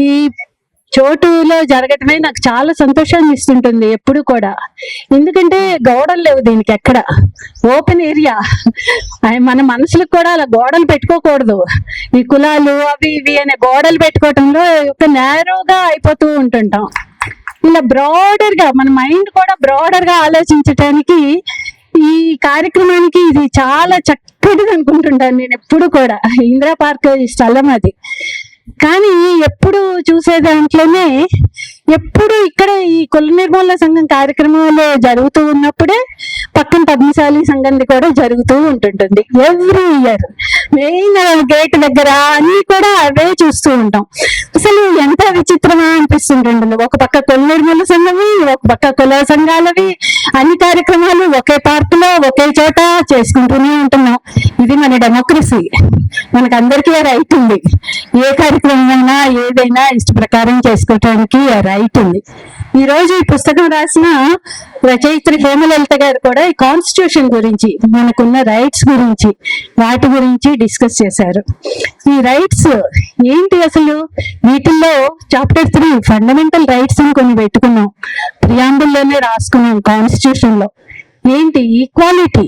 ఈ చోటులో జరగటమే నాకు చాలా సంతోషాన్ని ఇస్తుంటుంది ఎప్పుడు కూడా. ఎందుకంటే గోడలు లేవు దీనికి, ఎక్కడ ఓపెన్ ఏరియా. మన మనసులకు కూడా అలా గోడలు పెట్టుకోకూడదు. ఈ కులాలు అవి ఇవి అనే గోడలు పెట్టుకోవటంలో ఒక నేరోగా అయిపోతూ ఉంటుంటాం. ఇలా బ్రాడర్ గా మన మైండ్ కూడా బ్రాడర్ గా ఆలోచించటానికి ఈ కార్యక్రమానికి ఇది చాలా చక్కటిది అనుకుంటుంటాను నేను ఎప్పుడు కూడా. ఇందిరా పార్క్ స్థలం అది. కానీ ఎప్పుడు చూసే దాంట్లోనే ఎప్పుడు ఇక్కడ ఈ కుల నిర్మూలన సంఘం కార్యక్రమాలు జరుగుతూ ఉన్నప్పుడే పక్కన పద్మశాలి సంఘంది కూడా జరుగుతూ ఉంటుంటుంది ఎవ్రీ ఇయర్. మెయిన్ గేట్ దగ్గర అన్ని కూడా అవే చూస్తూ ఉంటాం. అసలు ఎంత విచిత్రమా అనిపిస్తుంటుంది. ఒక పక్క కుల నిర్మూలన సంఘమి, ఒక పక్క కుల సంఘాలవి, అన్ని కార్యక్రమాలు ఒకే పార్క్ లో ఒకే చోట చేసుకుంటూనే ఉంటున్నాం. ఇది మన డెమోక్రసీ. మనకందరికీ రైట్ ఉంది. ఏ కార్యక్రమం అయినా ఏదైనా ఇష్ట ప్రకారం చేసుకోవటానికి రైట్ ఉంది. ఈ రోజు ఈ పుస్తకం రాసిన రచయిత్రి హేమలలిత గారు కూడా ఈ కాన్స్టిట్యూషన్ గురించి, మనకున్న రైట్స్ గురించి, వాటి గురించి డిస్కస్ చేశారు. ఈ రైట్స్ ఏంటి అసలు? వీటిల్లో చాప్టర్ 3 ఫండమెంటల్ రైట్స్ అని కొన్ని పెట్టుకున్నాం, ప్రియాంబుల్లోనే రాసుకున్నాం. కాన్స్టిట్యూషన్ లో ఏంటి? ఈక్వాలిటీ,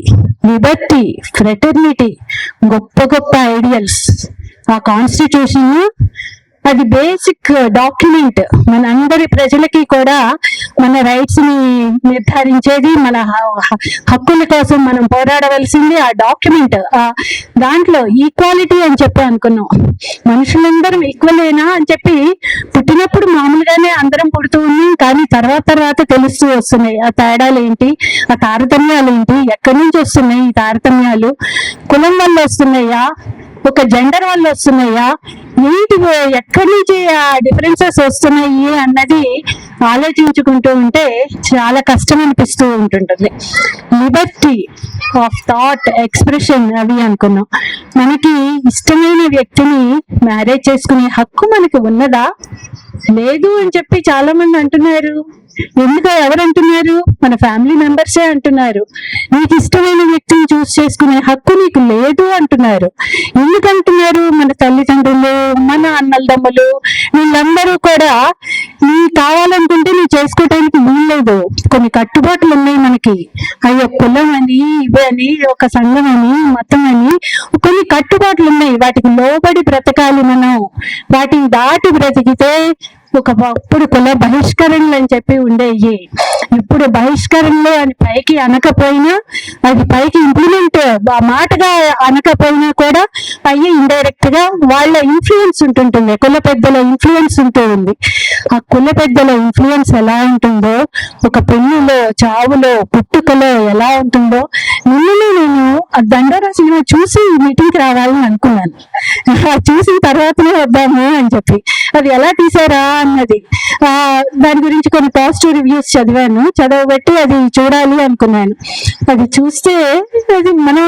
లిబర్టీ, ఫ్రెటర్నిటీ, గొప్ప గొప్ప ఐడియల్స్. ఆ కాన్స్టిట్యూషన్ అది బేసిక్ డాక్యుమెంట్. మన అందరి ప్రజలకి కూడా మన రైట్స్ ని నిర్ధారించేది, మన హక్కుల కోసం మనం పోరాడవలసింది ఆ డాక్యుమెంట్. దాంట్లో ఈక్వాలిటీ అని చెప్పి అనుకున్నాం. మనుషులందరం ఈక్వలేనా అని చెప్పి పుట్టినప్పుడు మామూలుగానే అందరం పుడుతూ ఉన్నాం. కానీ తర్వాత తెలుస్తూ వస్తున్నాయి ఆ తేడాలు ఏంటి, ఆ తారతమ్యాలు ఏంటి, ఎక్కడి నుంచి వస్తున్నాయి ఈ తారతమ్యాలు? కులం వల్ల వస్తున్నాయా, ఒక జెండర్ వల్ల వస్తున్నాయా, ఏంటి, ఎక్కడి నుంచి ఆ డిఫరెన్సెస్ వస్తున్నాయి అన్నది ఆలోచించుకుంటూ ఉంటే చాలా కష్టం అనిపిస్తూ ఉంటుంటుంది. లిబర్టీ ఆఫ్ థాట్, ఎక్స్ప్రెషన్ అవి అనుకున్నాం. మనకి ఇష్టమైన వ్యక్తిని మ్యారేజ్ చేసుకునే హక్కు మనకి ఉన్నదా? లేదు అని చెప్పి చాలా మంది అంటున్నారు. ఎందుకు? ఎవరు అంటున్నారు? మన ఫ్యామిలీ మెంబర్సే అంటున్నారు. నీకు ఇష్టమైన వ్యక్తిని చూస్ చేసుకునే హక్కు నీకు లేదు అంటున్నారు. ఎందుకు అంటున్నారు? మన తల్లిదండ్రులు, మన అన్నలదమ్ములు, వీళ్ళందరూ కూడా నీ కావాలనుకుంటే నువ్వు చేసుకోవటానికి వీల్లేదు. కొన్ని కట్టుబాట్లు ఉన్నాయి మనకి. అయ్యో కులం అని, ఇవి అని, ఒక సంఘం అని, మతం అని కొన్ని కట్టుబాట్లు ఉన్నాయి. వాటికి లోబడి బ్రతకాలి మనం. వాటిని దాటి బ్రతికితే ఒకప్పుడు కుల బహిష్కరణలు అని చెప్పి ఉండేవి. ఇప్పుడు బహిష్కరణలు అని పైకి అనకపోయినా, అది పైకి ఇంప్లిమెంట్ ఆ మాటగా అనకపోయినా కూడా పైకి ఇండైరెక్ట్ గా వాళ్ళ ఇన్ఫ్లుయెన్స్ ఉంటుంటుంది. కుల పెద్దల ఇన్ఫ్లుయెన్స్ ఉంటూ ఉంది. ఆ కుల పెద్దల ఇన్ఫ్లుయెన్స్ ఎలా ఉంటుందో, ఒక పెళ్లిలో, చావులో, పుట్టుకలో ఎలా ఉంటుందో, నిన్ననే నేను ఆ దండోరా సినిమా చూసి మీటింగ్కి రావాలని అనుకున్నాను. చూసిన తర్వాతనే వద్దాము అని చెప్పి. అది ఎలా తీసారా అన్నది, దాని గురించి కొన్ని పాజిటివ్ రివ్యూస్ చదవబట్టి అది చూడాలి అనుకున్నాను. అది చూస్తే అది మనం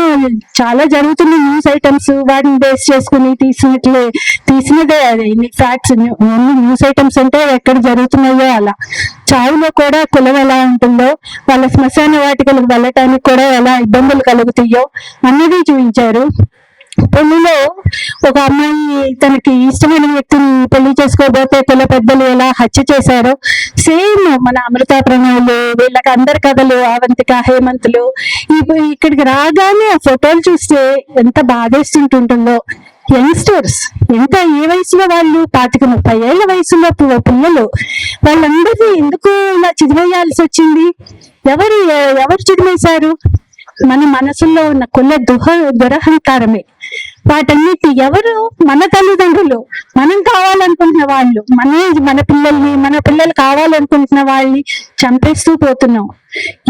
చాలా జరుగుతున్న న్యూస్ ఐటమ్స్ వాటిని బేస్ చేసుకుని తీసినదే. అది ఫ్యాక్ట్స్, న్యూస్ ఐటమ్స్ అంటే ఎక్కడ జరుగుతున్నాయో అలా. చావులో కూడా కులం ఎలా ఉంటుందో, వాళ్ళ శ్మశాన వాటికలకు వెళ్ళటానికి కూడా ఎలా ఇబ్బందులు కలుగుతాయో అన్నది చూపించారు. పెళ్లిలో ఒక అమ్మాయి తనకి ఇష్టమైన వ్యక్తిని పెళ్లి చేసుకోబోతే కుల పెద్దలు ఎలా హత్య చేశారో, సేమ్ మన అమృత ప్రణాళిలు, వీళ్ళకి అందరి కథలు, అవంతిక, హేమంతులు, ఇక్కడికి రాగానే ఆ ఫోటోలు చూస్తే ఎంత బాధేస్తుంటుంటుందో. యంగ్స్టర్స్ ఇంకా ఏ వయసులో వాళ్ళు, 25-30 ఏళ్ల వయసులో పిల్లలు, వాళ్ళందరినీ ఎందుకు ఇలా చిదివేయాల్సి వచ్చింది? ఎవరు చిదివేశారు? మన మనసుల్లో ఉన్న కుల దురహంకారమే. వాటన్నిటి ఎవరు? మన తల్లిదండ్రులు. మనం కావాలనుకుంటున్న వాళ్ళు, మన పిల్లలు కావాలనుకుంటున్న వాళ్ళని చంపేస్తూ పోతున్నాం.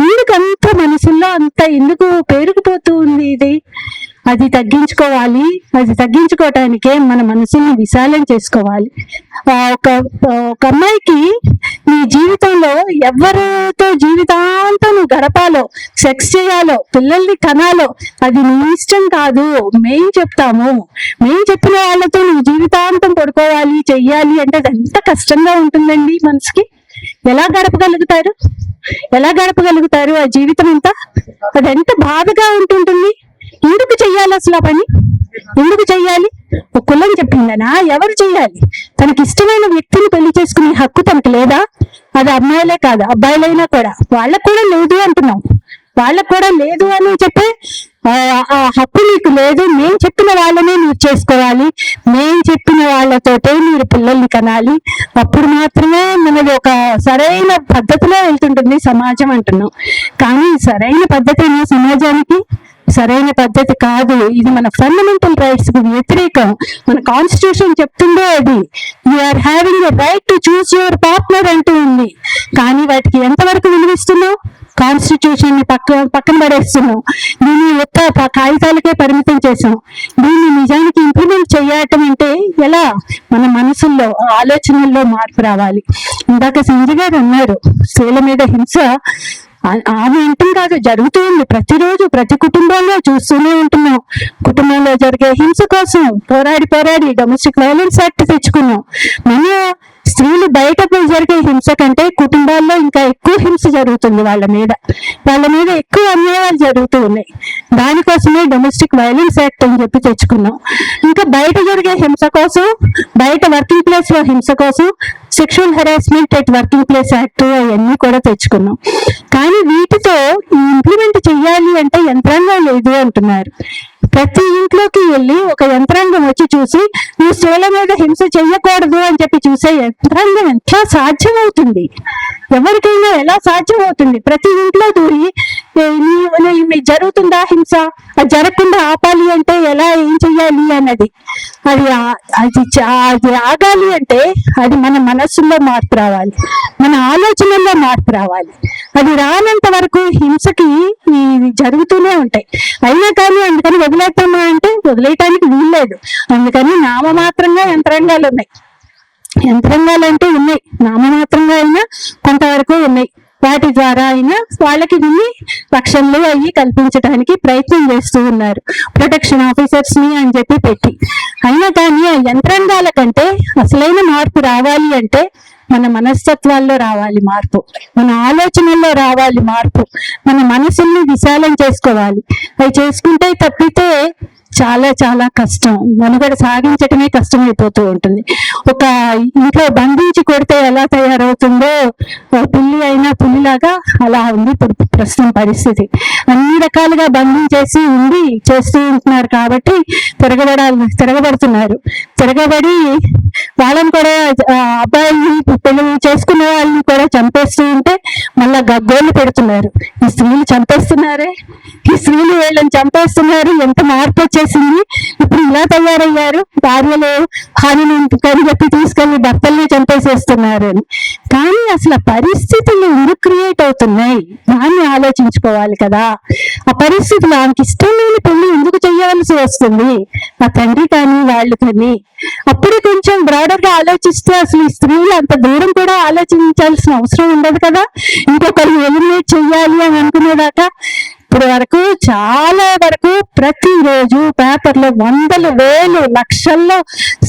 ఎందుకంత మనసుల్లో అంత ఎందుకు పేరుకుపోతూ ఉంది ఇది? అది తగ్గించుకోవాలి. అది తగ్గించుకోవటానికే మన మనసుని విశాలం చేసుకోవాలి. ఒక అమ్మాయికి నీ జీవితంలో ఎవరితో జీవితాంతం నువ్వు గడపాలో, సెక్స్ చేయాలో, పిల్లల్ని కనాలో, అది నీ ఇష్టం కాదు. మేం చెప్తాము. మేం చెప్పిన వాళ్ళతో నువ్వు జీవితాంతం పడుకోవాలి, చెయ్యాలి అంటే అది ఎంత కష్టంగా ఉంటుందండి మనసుకి. ఎలా గడపగలుగుతారు ఆ జీవితం అంతా? అది ఎంత బాధగా ఉంటుంటుంది. ఎందుకు చెయ్యాలి అసలు ఆ పని? ఎందుకు చెయ్యాలి? ఒక కులం చెప్పిందనా? ఎవరు చెయ్యాలి? తనకి ఇష్టమైన వ్యక్తిని పెళ్లి చేసుకునే హక్కు తనకు లేదా? అది అమ్మాయిలే కాదు, అబ్బాయిలైనా కూడా. వాళ్ళకు కూడా లేదు అంటున్నాం. వాళ్ళకు కూడా లేదు అని చెప్పే ఆ హక్కు నీకు లేదు. నేను చెప్పిన వాళ్ళనే నువ్వు చేసుకోవాలి, నేను చెప్పిన వాళ్ళతోటే మీరు పిల్లల్ని కనాలి. అప్పుడు మాత్రమే మనది ఒక సరైన పద్ధతిలో వెళ్తుంటుంది సమాజం అంటున్నాం. కానీ సరైన పద్ధతి సమాజానికి సరైన పద్ధతి కాదు. ఇది మన ఫండమెంటల్ రైట్స్ కి వ్యతిరేకం. మన కాన్స్టిట్యూషన్ చెప్తుందే అది. You are having a right to choose your partner అంటూ ఉంది. కానీ వాటికి ఎంతవరకు విలువిస్తున్నావు? కాన్స్టిట్యూషన్ ని పక్కన పడేస్తున్నాం. దీన్ని ఒక్క కాగితాలకే పరిమితం చేసాం. దీన్ని నిజానికి ఇంప్లిమెంట్ చేయటం అంటే ఎలా? మన మనసుల్లో, ఆలోచనల్లో మార్పు రావాలి. ఇందాక సంజయ్ గారు అన్నారు, స్త్రీల మీద హింస ఆమె అంటం కాదు, జరుగుతుంది ప్రతిరోజు, ప్రతి కుటుంబంలో చూస్తూనే ఉంటున్నాం. కుటుంబంలో జరిగే హింస కోసం పోరాడి డొమెస్టిక్ వైలెన్స్ యాక్ట్ తెచ్చుకున్నాం. మన స్త్రీలు బయట జరిగే హింస కంటే కుటుంబాల్లో ఇంకా ఎక్కువ హింస జరుగుతుంది. వాళ్ళ మీద ఎక్కువ అన్యాయాలు జరుగుతూ ఉన్నాయి. దానికోసమే డొమెస్టిక్ వైలెన్స్ యాక్ట్ అని చెప్పి తెచ్చుకున్నాం. ఇంకా బయట జరిగే హింస కోసం, బయట వర్కింగ్ ప్లేస్ లో హింస కోసం sexual harassment at working place act అవన్నీ కూడా తెచ్చుకున్నాం. కానీ వీటితో ఇంప్లిమెంట్ చెయ్యాలి అంటే యంత్రాంగం లేదు అంటున్నారు. ప్రతి ఇంట్లోకి వెళ్ళి ఒక యంత్రాంగం వచ్చి చూసి నువ్వు స్త్రీల మీద హింస చెయ్యకూడదు అని చెప్పి చూసే యంత్రాంగం ఎంత సాధ్యమవుతుంది? ఎవరికైనా ఎలా సాధ్యమవుతుంది? ప్రతి ఇంట్లో దూరి జరుగుతుందా హింస, అది జరగకుండా ఆపాలి అంటే ఎలా, ఏం చెయ్యాలి అన్నది. అది ఆగాలి అంటే అది మన మనస్సులో మార్పు రావాలి, మన ఆలోచనల్లో మార్పు రావాలి. అది రానంత వరకు హింసకి జరుగుతూనే ఉంటాయి. అయినా కానీ అందుకని వదిలేద్దామా అంటే వదిలేయటానికి వీల్లేదు. అందుకని నామమాత్రంగా యంత్రాంగాలు ఉన్నాయి. యంత్రాంగాలు అంటే ఉన్నాయి, నామమాత్రంగా అయినా కొంతవరకు ఉన్నాయి. వాటి ద్వారా అయినా వాళ్ళకి విని రక్షణలు అవి కల్పించడానికి ప్రయత్నం చేస్తూ ఉన్నారు, ప్రొటెక్షన్ ఆఫీసర్స్ ని అని చెప్పి పెట్టి. అయినా కానీ ఆ యంత్రాంగాల కంటే అసలైన మార్పు రావాలి అంటే మన మనస్తత్వాల్లో రావాలి మార్పు, మన ఆలోచనల్లో రావాలి మార్పు, మన మనసుల్ని విశాలం చేసుకోవాలి. అవి చేసుకుంటే తప్పితే చాలా చాలా కష్టం, మనుగడ సాగించటమే కష్టమైపోతూ ఉంటుంది. ఒక ఇంట్లో బంధించి కొడితే ఎలా తయారవుతుందో పిల్లి అయినా పులిలాగా అలా ఉంది ఇప్పుడు ప్రస్తుతం పరిస్థితి. అన్ని రకాలుగా బంధించేసి ఉండి చేస్తూ ఉంటున్నారు కాబట్టి తిరగబడుతున్నారు. తిరగబడి వాళ్ళని కూడా, అబ్బాయిని పెళ్లి చేసుకున్న వాళ్ళని కూడా చంపేస్తూ ఉంటే మళ్ళా గగ్గోళ్ళు పెడుతున్నారు. ఈ స్త్రీలు చంపేస్తున్నారే, ఈ స్త్రీలు వీళ్ళని చంపేస్తున్నారు, ఎంత మార్పు వచ్చేసింది, ఇప్పుడు ఇలా తయారయ్యారు, భార్యలు హాని కని చెప్పి తీసుకెళ్లి భర్తల్ని చంపేసేస్తున్నారు అని. కానీ అసలు పరిస్థితులు ఎందుకు క్రియేట్ అవుతున్నాయి దాన్ని ఆలోచించుకోవాలి కదా. ఆ పరిస్థితులు ఆమెకి ఇష్టం లేని పెళ్లి ఎందుకు చెయ్యాల్సి వస్తుంది ఆ తండ్రి కానీ వాళ్ళు కానీ. అప్పుడే కొంచెం బ్రాడర్ గా ఆలోచిస్తే అసలు ఈ స్త్రీలు అంత దూరం కూడా ఆలోచించాల్సిన అవసరం ఉండదు కదా. ఇంకొకరు ఎలిమినేట్ చెయ్యాలి అని అనుకునేదాకా ఇప్పుడు వరకు చాలా వరకు ప్రతిరోజు పేపర్లో వందలు వేలు లక్షల్లో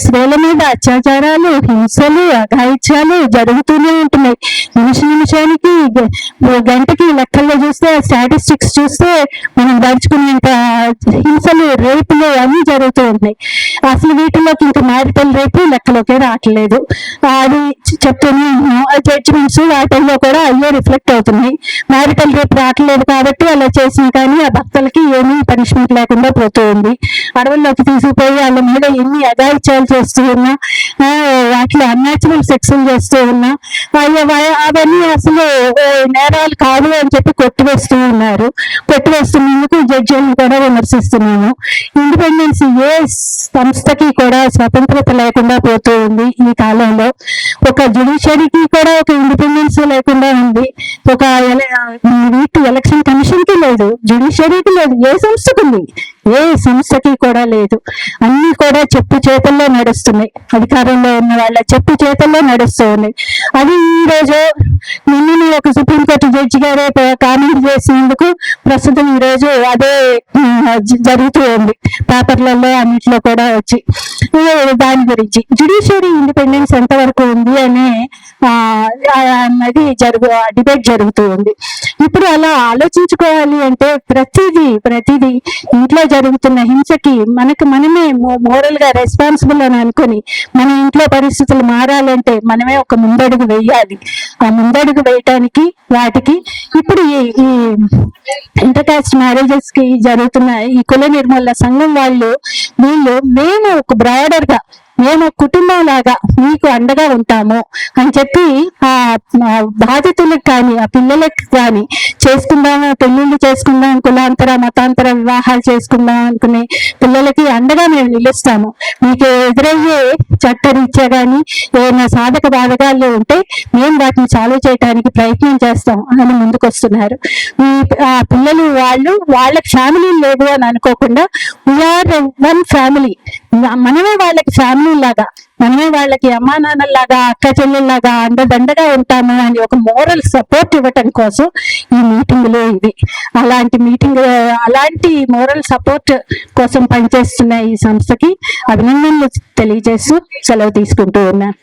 స్త్రీల మీద అత్యాచారాలు, హింసలు, అఘాయిత్యాలు జరుగుతూనే ఉంటున్నాయి. నిమిషానికి గంటకి లెక్కల్లో చూస్తే, స్టాటిస్టిక్స్ చూస్తే మనం దర్చుకునేంత హింసలు, రేపులు అన్ని జరుగుతూ ఉన్నాయి. అసలు వీటిలోకి ఇంకా మ్యారిటల్ రేపు లెక్కలోకే రావట్లేదు. అది చెప్తూనే ఉన్నాం. ఆ జడ్జిమెంట్స్ వాటిల్లో కూడా అయ్యే రిఫ్లెక్ట్ అవుతున్నాయి. మ్యారిటల్ రేపు రావట్లేదు కాబట్టి అలా చేసిన కానీ ఆ భక్తులకి ఏమీ పనిష్మెంట్ లేకుండా పోతూ ఉంది. అడవుల్లోకి తీసుకుపోయి వాళ్ళ మీద ఎన్ని అఘాయిత్యాలు చేస్తూ ఉన్నా, వాటిలో అన్యాచురల్ సెక్సులు చేస్తూ ఉన్నా అవన్నీ అసలు నేరాలు కాదు అని చెప్పి కొట్టివేస్తూ ఉన్నారు. కొట్టివేస్తున్నందుకు జడ్జిలను కూడా విమర్శిస్తున్నాను. ఇండిపెండెన్స్ ఏ సంస్థకి కూడా స్వతంత్రత లేకుండా పోతూ ఉంది ఈ కాలంలో. ఒక జ్యుడిషియరీకి కూడా ఒక ఇండిపెండెన్స్ లేకుండా ఉంది. ఒక ఎలక్షన్ కమిషన్ కి లేదు, జ్యుడిషియరీకి లేదు, ఏ సంస్థకు ఉంది? ఏ సంస్థకి కూడా లేదు. అన్ని కూడా చెప్పు చేతల్లో నడుస్తున్నాయి. అధికారంలో ఉన్న వాళ్ళ చెప్పు చేతల్లో నడుస్తూ ఉన్నాయి. అది ఈ రోజు నిన్న ఒక సుప్రీంకోర్టు జడ్జి గారే కామెంట్ చేసినందుకు ప్రస్తుతం ఈ రోజు అదే జరుగుతూ ఉంది పేపర్లలో అన్నిట్లో కూడా వచ్చి. దాని గురించి జ్యుడిషియరీ ఇండిపెండెన్స్ ఎంతవరకు ఉంది అనే అన్నది డిబేట్ జరుగుతూ ఉంది. ఇప్పుడు అలా ఆలోచించుకోవాలి అంటే ప్రతిదీ ఇంట్లో జరుగుతున్న హింసకి మనమే మోరల్ గా రెస్పాన్సిబుల్ అని అనుకుని మన ఇంట్లో పరిస్థితులు మారాలంటే మనమే ఒక ముందడుగు వేయాలి. ఆ ముందడుగు వేయటానికి వాటికి ఇప్పుడు ఈ ఇంటర్ కాస్ట్ మ్యారేజెస్ కి జరుగుతున్న ఈ కుల నిర్మూలన సంఘం వీళ్ళు మేము ఒక బ్రాడర్ గా మేము కుటుంబం లాగా మీకు అండగా ఉంటాము అని చెప్పి ఆ బాధితులకు కానీ ఆ పిల్లలకు కానీ పెళ్లిళ్ళు చేసుకుందాం, కులాంతర మతాంతర వివాహాలు చేసుకుందాం అనుకునే పిల్లలకి అండగా మేము నిలుస్తాము. మీకు ఎదురయ్యే చట్టరీత్యా కానీ ఏమైనా సాధక బాధకాలు ఉంటే మేము వాటిని సాల్వ్ చేయడానికి ప్రయత్నం చేస్తాం అని ముందుకొస్తున్నారు. ఆ పిల్లలు వాళ్ళకి ఫ్యామిలీ లేదు అని అనుకోకుండా వీఆర్ వన్ ఫ్యామిలీ, మనమే వాళ్ళకి ఫ్యామిలీ లాగా, మనమే వాళ్ళకి అమ్మా నాన్నలాగా అక్క చెల్లెల్లాగా అండదండగా ఉంటాము అని ఒక మోరల్ సపోర్ట్ ఇవ్వటం కోసం ఈ మీటింగ్లు ఇవి. అలాంటి మోరల్ సపోర్ట్ కోసం పనిచేస్తున్న ఈ సంస్థకి అభినందనలు తెలియజేస్తూ సెలవు తీసుకుంటూ ఉన్నాను.